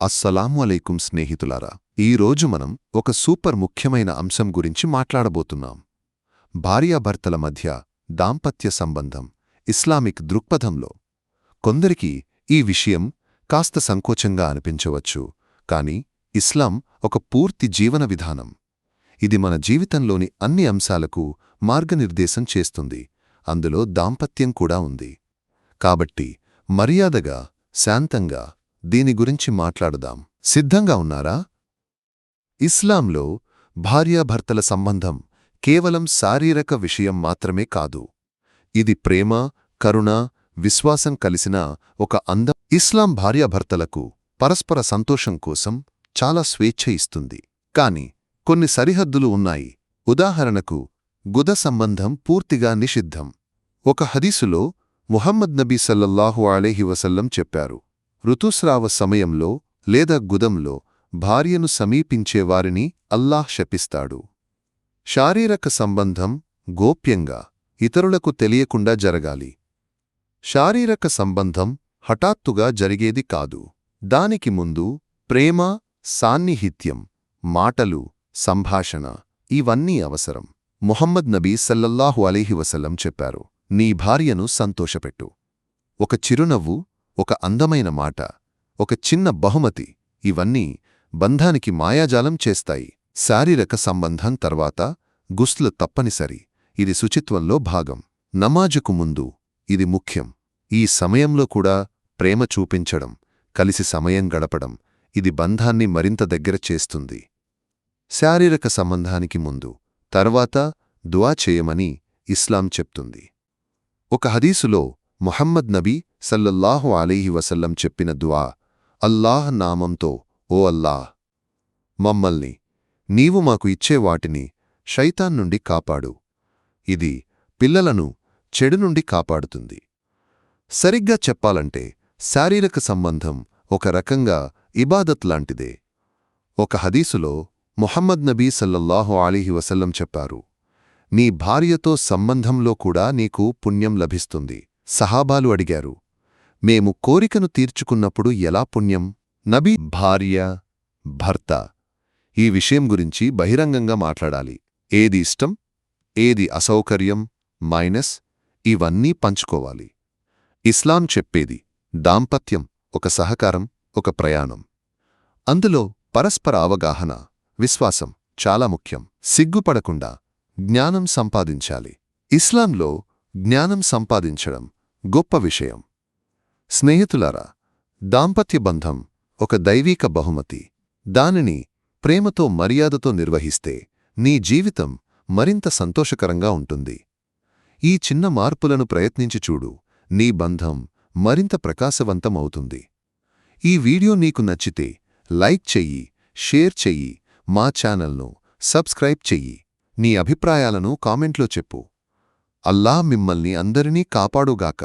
అస్సలాము అలైకుం స్నేహితులారా, ఈరోజు మనం ఒక సూపర్ ముఖ్యమైన అంశం గురించి మాట్లాడబోతున్నాం. భార్యాభర్తల మధ్య దాంపత్య సంబంధం ఇస్లామిక్ దృక్పథంలో. కొందరికి ఈ విషయం కాస్త సంకోచంగా అనిపించవచ్చు, కాని ఇస్లాం ఒక పూర్తి జీవన విధానం. ఇది మన జీవితంలోని అన్ని అంశాలకు మార్గనిర్దేశం చేస్తుంది. అందులో దాంపత్యం కూడా ఉంది. కాబట్టి మర్యాదగా, శాంతంగా దీని గురించి మాట్లాడదాం. సిద్ధంగా ఉన్నారా? ఇస్లాంలో భార్యాభర్తల సంబంధం కేవలం శారీరక విషయం మాత్రమే కాదు. ఇది ప్రేమ, కరుణ, విశ్వాసం కలిసిన ఒక ఇస్లాం భార్యాభర్తలకు పరస్పర సంతోషం కోసం చాలా స్వేచ్ఛ ఇస్తుంది. కాని కొన్ని సరిహద్దులు ఉన్నాయి. ఉదాహరణకు, గుద సంబంధం పూర్తిగా నిషిద్ధం. ఒక హదీసులో ముహమ్మద్ నబీ సల్లల్లాహు అలైహి వసల్లం చెప్పారు, ఋతుస్రావ సమయంలో లేదా గుదంలో భార్యను సమీపించేవారిని అల్లాహ్ శపిస్తాడు. శారీరక సంబంధం గోప్యంగా, ఇతరులకు తెలియకుండా జరగాలి. శారీరక సంబంధం హఠాత్తుగా జరిగేది కాదు. దానికి ముందు ప్రేమ, సాన్నిహిత్యం, మాటలు, సంభాషణ ఇవన్నీ అవసరం. ముహమ్మద్ నబీ సల్లల్లాహు అలైహి వసల్లం చెప్పారు, నీ భార్యను సంతోషపెట్టు. ఒక చిరునవ్వు, ఒక అందమైన మాట, ఒక చిన్న బహుమతి ఇవన్నీ బంధానికి మాయాజాలం చేస్తాయి. శారీరక సంబంధం తర్వాత గుస్లు తప్పనిసరి. ఇది శుచిత్వంలో భాగం. నమాజుకు ముందు ఇది ముఖ్యం. ఈ సమయంలో కూడా ప్రేమ చూపించడం, కలిసి సమయం గడపడం ఇది బంధాన్ని మరింత దగ్గర చేస్తుంది. శారీరక సంబంధానికి ముందు, తర్వాత దుఆ చేయమని ఇస్లాం చెప్తుంది. ఒక హదీసులో ముహమ్మద్ నబీ సల్లల్లాహు అలైహి వసల్లం చెప్పిన దుఆ, అల్లాహ్ నామంతో, ఓ అల్లాహ్, మమ్మల్ని నీవు మాకు ఇచ్చే వాటిని శైతాన్ నుండి కాపాడు. ఇది పిల్లలను చెడు నుండి కాపాడుతుంది. సరిగ్గా చెప్పాలంటే శారీరక సంబంధం ఒక రకంగా ఇబాదత్ లాంటిదే. ఒక హదీసులో ముహమ్మద్ నబీ సల్లల్లాహు అలైహి వసల్లం చెప్పారు, నీ భార్యతో సంబంధంలో కూడా నీకు పుణ్యం లభిస్తుంది. సహాబాలు అడిగారు, మేము కోరికను తీర్చుకున్నప్పుడు ఎలా పుణ్యం? నబీ, భార్య, భర్త ఈ విషయం గురించి బహిరంగంగా మాట్లాడాలి. ఏది ఇష్టం, ఏది అసౌకర్యం, ఇవన్నీ పంచుకోవాలి. ఇస్లాం చెప్పేది దాంపత్యం ఒక సహకారం, ఒక ప్రయాణం. అందులో పరస్పర అవగాహన, విశ్వాసం చాలా ముఖ్యం. సిగ్గుపడకుండా జ్ఞానం సంపాదించాలి. ఇస్లాంలో జ్ఞానం సంపాదించడం గొప్ప విషయం. స్నేహితులారా, దాంపత్య బంధం ఒక దైవీక బహుమతి. దానిని ప్రేమతో, మర్యాదతో నిర్వహిస్తే నీ జీవితం మరింత సంతోషకరంగా ఉంటుంది. ఈ చిన్న మార్పులను ప్రయత్నించి చూడు, నీ బంధం మరింత ప్రకాశవంతం అవుతుంది. ఈ వీడియో నీకు నచ్చితే లైక్ చెయ్యి, షేర్ చెయ్యి, మా ఛానల్ను సబ్స్క్రైబ్ చెయ్యి. నీ అభిప్రాయాలను కామెంట్లో చెప్పు. అల్లాహ్ మిమ్మల్ని అందరినీ కాపాడుగాక.